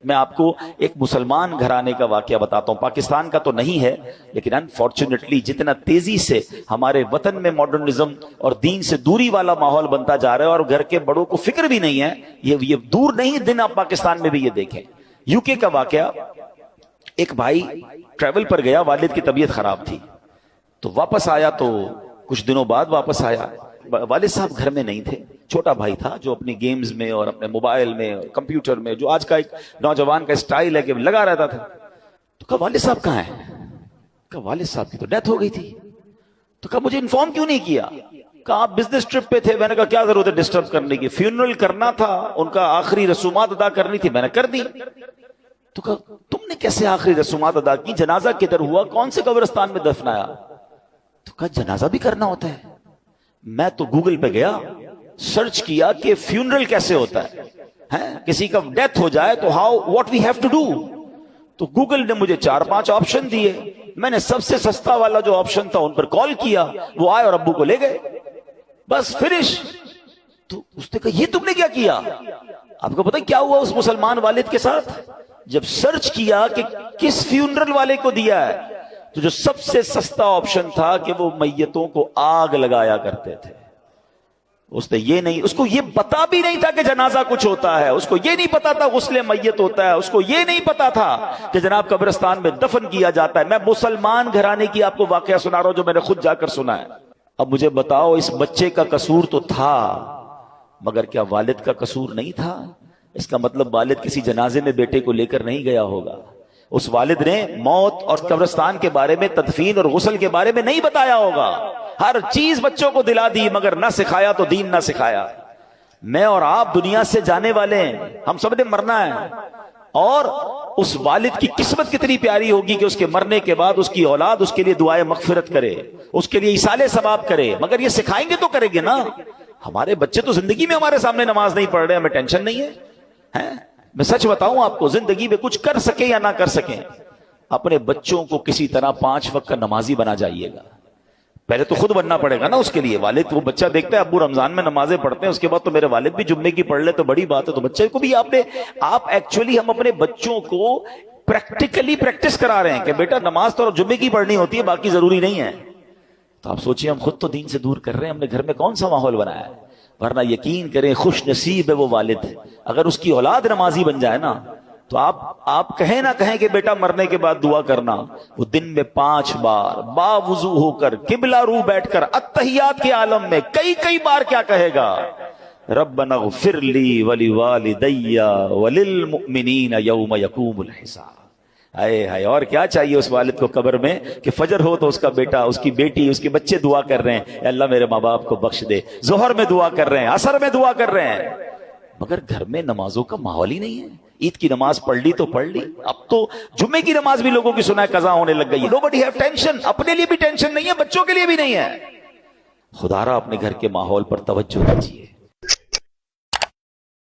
میں آپ کو ایک مسلمان گھرانے کا واقعہ بتاتا ہوں، پاکستان کا تو نہیں ہے لیکن انفارچونیٹلی جتنا تیزی سے ہمارے وطن میں ماڈرنزم اور دین سے دوری والا ماحول بنتا جا رہا ہے اور گھر کے بڑوں کو فکر بھی نہیں ہے، یہ دور نہیں دن آپ پاکستان میں بھی یہ دیکھیں۔ یو کے کا واقعہ، ایک بھائی ٹریول پر گیا، والد کی طبیعت خراب تھی تو واپس آیا، تو کچھ دنوں بعد واپس آیا، والد صاحب گھر میں نہیں تھے، چھوٹا بھائی تھا جو اپنی گیمز میں اور اپنے موبائل میں اور کمپیوٹر میں، جو آج کا ایک نوجوان کا اسٹائل ہے کہ لگا رہتا تھا۔ تو کہا والد صاحب کہاں ہیں؟ کہا والد صاحب کی تو ڈیتھ ہو گئی تھی۔ تو کہا مجھے انفارم کیوں نہیں کیا؟ کہا آپ بزنس ٹرپ پہ تھے۔ میں نے کہا کیا ضرورت ہے ڈسٹرب کرنے کی، فیونرل کرنا تھا، ان کا آخری رسومات ادا کرنی تھی، میں نے کر دی۔ تو کہا تم نے کیسے آخری رسومات ادا کی؟ جنازہ کدھر ہوا؟ کون سے قبرستان میں دفنایا؟ تو کہا جنازہ بھی کرنا ہوتا ہے۔ میں تو گوگل پہ گیا، سرچ کیا کہ فیونرل کیسے ہوتا ہے، کسی کا ڈیتھ ہو جائے تو what we have to do. تو گوگل نے مجھے 4-5 آپشن دیے، میں نے سب سے سستا والا جو آپشن تھا ان پر کال کیا، وہ آئے اور ابو کو لے گئے، بس فنش۔ تو اس نے کہا یہ تم نے کیا کیا؟ آپ کو پتہ کیا ہوا اس مسلمان والد کے ساتھ؟ جب سرچ کیا کہ کس فیونرل والے کو دیا ہے، تو جو سب سے سستا آپشن تھا کہ وہ میتوں کو آگ لگایا کرتے تھے۔ اس نے یہ نہیں، اس کو یہ پتا بھی نہیں تھا کہ جنازہ کچھ ہوتا ہے، اس کو یہ نہیں پتا تھا غسل میت ہوتا ہے، اس کو یہ نہیں پتا تھا کہ جناب قبرستان میں دفن کیا جاتا ہے۔ میں مسلمان گھرانے کی آپ کو واقعہ سنا رہا ہوں جو میں نے خود جا کر سنا ہے۔ اب مجھے بتاؤ، اس بچے کا قصور تو تھا مگر کیا والد کا قصور نہیں تھا؟ اس کا مطلب والد کسی جنازے میں بیٹے کو لے کر نہیں گیا ہوگا، اس والد نے موت اور قبرستان کے بارے میں، تدفین اور غسل کے بارے میں نہیں بتایا ہوگا۔ ہر چیز بچوں کو دلا دی مگر نہ سکھایا تو دین نہ سکھایا۔ میں اور آپ دنیا سے جانے والے ہیں، ہم سب نے مرنا ہے، اور اس والد کی قسمت کتنی پیاری ہوگی کہ اس کے مرنے کے بعد اس کی اولاد اس کے لیے دعائے مغفرت کرے، اس کے لیے ایصال ثواب کرے، مگر یہ سکھائیں گے تو کریں گے نا۔ ہمارے بچے تو زندگی میں ہمارے سامنے نماز نہیں پڑھ رہے، ہمیں ٹینشن نہیں ہے۔ میں سچ بتاؤں آپ کو، زندگی میں کچھ کر سکیں یا نہ کر سکیں، اپنے بچوں کو کسی طرح 5 وقت کا نمازی بنا جائیے گا۔ پہلے تو خود بننا پڑے گا نا اس کے لیے۔ والد وہ بچہ دیکھتا ہے ابو رمضان میں نمازیں پڑھتے ہیں، اس کے بعد تو میرے والد بھی جمعے کی پڑھ لے تو بڑی بات ہے، تو بچے کو بھی آپ ایکچولی ہم اپنے بچوں کو پریکٹیکلی پریکٹس کرا رہے ہیں کہ بیٹا نماز تو جمعے کی پڑھنی ہوتی ہے، باقی ضروری نہیں ہے۔ تو آپ سوچیں ہم خود تو دین سے دور کر رہے ہیں، ہم نے گھر میں کون سا ماحول بنایا ہے؟ ورنہ یقین کریں خوش نصیب ہے وہ والد، اگر اس کی اولاد نمازی بن جائے نا، تو آپ کہیں نہ کہیں کہ بیٹا مرنے کے بعد دعا کرنا، وہ دن میں 5 بار باوضو ہو کر قبلہ رو بیٹھ کر اتحیات کے عالم میں کئی بار کیا کہے گا؟ ربنا اغفر لی ولوالدی وللمؤمنین یوم یقوم الحساب۔ ہائے، اور کیا چاہیے اس والد کو قبر میں کہ فجر ہو تو اس کا بیٹا، اس کی بیٹی، اس کے بچے دعا کر رہے ہیں اے اللہ میرے ماں باپ کو بخش دے، ظہر میں دعا کر رہے ہیں، عصر میں دعا کر رہے ہیں، مگر گھر میں نمازوں کا ماحول ہی نہیں ہے۔ عید کی نماز پڑھ لی تو پڑھ لی، اب تو جمعے کی نماز بھی لوگوں کی سنا ہے قضا ہونے لگ گئی ہے۔ nobody have tension، اپنے لیے بھی ٹینشن نہیں ہے، بچوں کے لیے بھی نہیں ہے۔ خدا را اپنے گھر کے ماحول پر توجہ دیجیے۔